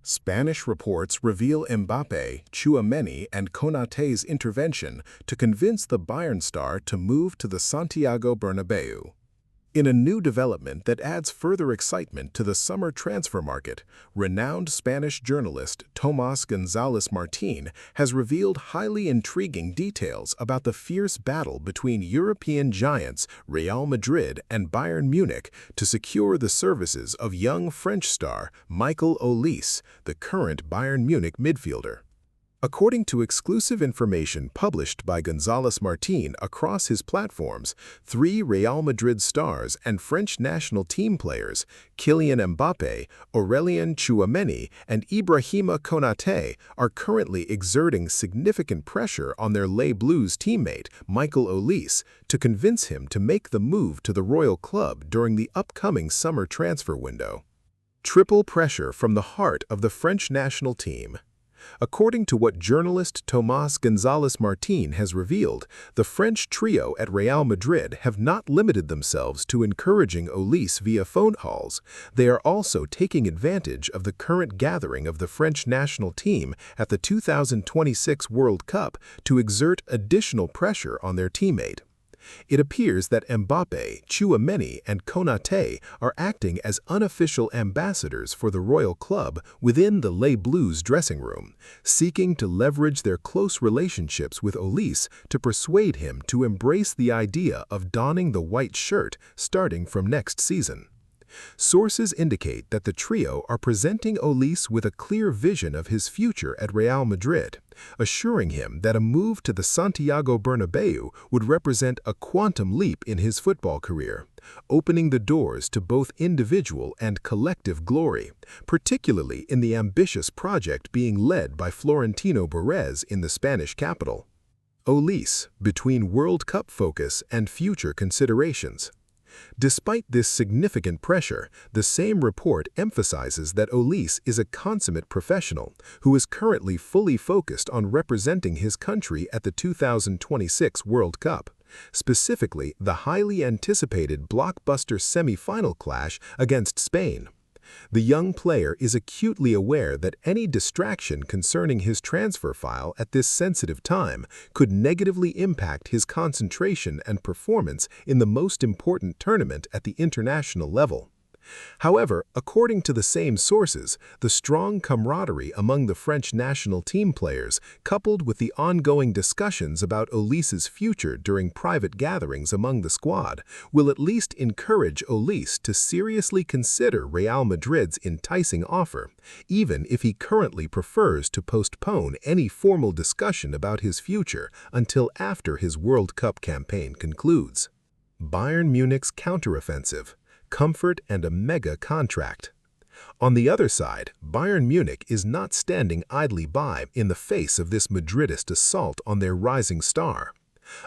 Spanish reports reveal Mbappé, Tchouaméni, and Konaté's intervention to convince the Bayern star to move to the Santiago Bernabéu. In a new development that adds further excitement to the summer transfer market, renowned Spanish journalist Tomás González Martín has revealed highly intriguing details about the fierce battle between European giants Real Madrid and Bayern Munich to secure the services of young French star Michael Olise, the current Bayern Munich midfielder. According to exclusive information published by González Martín across his platforms, three Real Madrid stars and French national team players, Kylian Mbappé, Aurélien Tchouaméni, and Ibrahima Konaté, are currently exerting significant pressure on their Les Bleus teammate, Michael Olise, to convince him to make the move to the Royal Club during the upcoming summer transfer window. Triple pressure from the heart of the French national team. According to what journalist Tomás González Martín has revealed, the French trio at Real Madrid have not limited themselves to encouraging Olise via phone calls. They are also taking advantage of the current gathering of the French national team at the 2026 World Cup to exert additional pressure on their teammate. It appears that Mbappé, Tchouaméni, and Konaté are acting as unofficial ambassadors for the Royal Club within the Les Bleus dressing room, seeking to leverage their close relationships with Olise to persuade him to embrace the idea of donning the white shirt starting from next season. Sources indicate that the trio are presenting Olise with a clear vision of his future at Real Madrid, assuring him that a move to the Santiago Bernabéu would represent a quantum leap in his football career, opening the doors to both individual and collective glory, particularly in the ambitious project being led by Florentino Perez in the Spanish capital. Olise, between World Cup focus and future considerations. Despite this significant pressure, the same report emphasizes that Olise is a consummate professional who is currently fully focused on representing his country at the 2026 World Cup, specifically the highly anticipated blockbuster semi-final clash against Spain. The young player is acutely aware that any distraction concerning his transfer file at this sensitive time could negatively impact his concentration and performance in the most important tournament at the international level. However, according to the same sources, the strong camaraderie among the French national team players, coupled with the ongoing discussions about Olise's future during private gatherings among the squad, will at least encourage Olise to seriously consider Real Madrid's enticing offer, even if he currently prefers to postpone any formal discussion about his future until after his World Cup campaign concludes. Bayern Munich's counteroffensive. Comfort and a mega contract. On the other side, Bayern Munich is not standing idly by in the face of this Madridist assault on their rising star.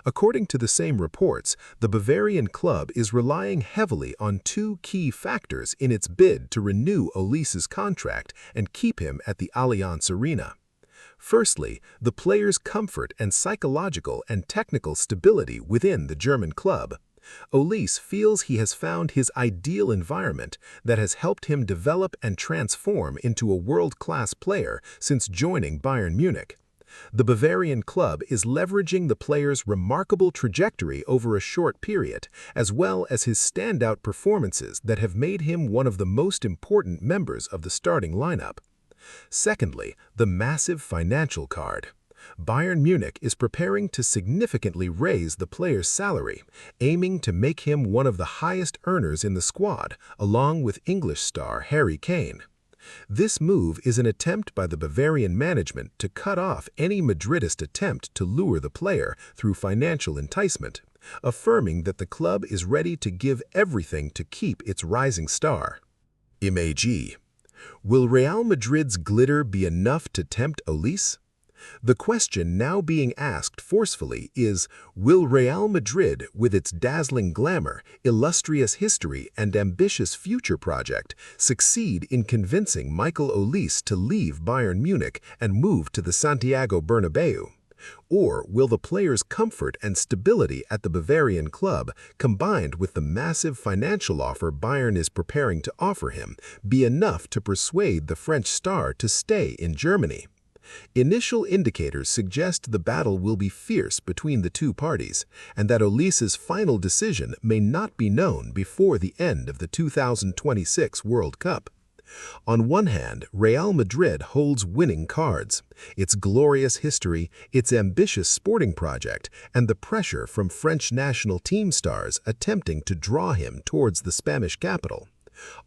According to the same reports, the Bavarian club is relying heavily on two key factors in its bid to renew Olise's contract and keep him at the Allianz Arena. Firstly, the player's comfort and psychological and technical stability within the German club. Olise feels he has found his ideal environment that has helped him develop and transform into a world-class player since joining Bayern Munich. The Bavarian club is leveraging the player's remarkable trajectory over a short period, as well as his standout performances that have made him one of the most important members of the starting lineup. Secondly, the massive financial card. Bayern Munich is preparing to significantly raise the player's salary, aiming to make him one of the highest earners in the squad, along with English star Harry Kane. This move is an attempt by the Bavarian management to cut off any Madridist attempt to lure the player through financial enticement, affirming that the club is ready to give everything to keep its rising star. Image. Will Real Madrid's glitter be enough to tempt Olise? The question now being asked forcefully is, will Real Madrid, with its dazzling glamour, illustrious history, and ambitious future project, succeed in convincing Michael Olise to leave Bayern Munich and move to the Santiago Bernabéu? Or will the player's comfort and stability at the Bavarian club, combined with the massive financial offer Bayern is preparing to offer him, be enough to persuade the French star to stay in Germany? Initial indicators suggest the battle will be fierce between the two parties, and that Olise's final decision may not be known before the end of the 2026 World Cup. On one hand, Real Madrid holds winning cards. Its glorious history, its ambitious sporting project, and the pressure from French national team stars attempting to draw him towards the Spanish capital.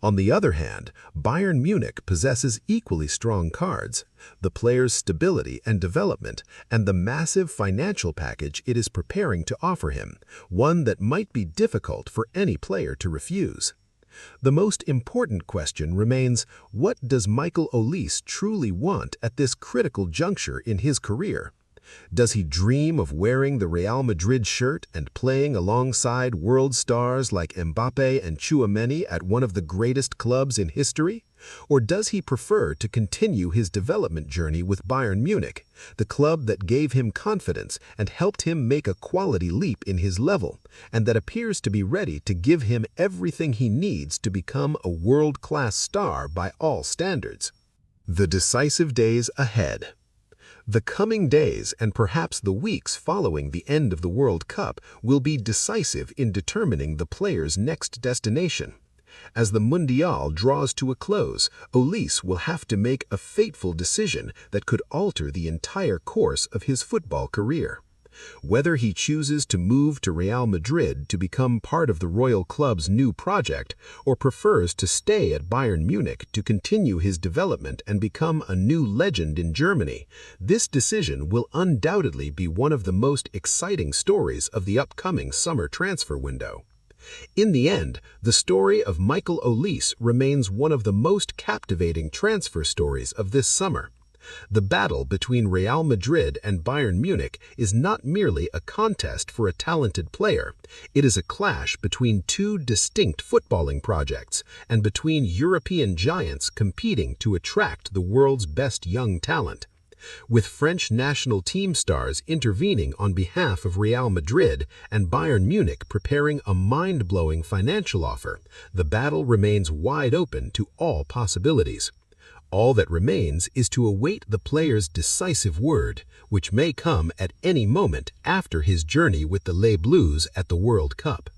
On the other hand, Bayern Munich possesses equally strong cards, the player's stability and development, and the massive financial package it is preparing to offer him, one that might be difficult for any player to refuse. The most important question remains, what does Michael Olise truly want at this critical juncture in his career? Does he dream of wearing the Real Madrid shirt and playing alongside world stars like Mbappé and Tchouaméni at one of the greatest clubs in history? Or does he prefer to continue his development journey with Bayern Munich, the club that gave him confidence and helped him make a quality leap in his level, and that appears to be ready to give him everything he needs to become a world-class star by all standards? The decisive days ahead. The coming days and perhaps the weeks following the end of the World Cup will be decisive in determining the player's next destination. As the Mundial draws to a close, Olise will have to make a fateful decision that could alter the entire course of his football career. Whether he chooses to move to Real Madrid to become part of the Royal Club's new project, or prefers to stay at Bayern Munich to continue his development and become a new legend in Germany, this decision will undoubtedly be one of the most exciting stories of the upcoming summer transfer window. In the end, the story of Michael Olise remains one of the most captivating transfer stories of this summer. The battle between Real Madrid and Bayern Munich is not merely a contest for a talented player, it is a clash between two distinct footballing projects and between European giants competing to attract the world's best young talent. With French national team stars intervening on behalf of Real Madrid and Bayern Munich preparing a mind-blowing financial offer, the battle remains wide open to all possibilities. All that remains is to await the player's decisive word, which may come at any moment after his journey with the Les Bleus at the World Cup.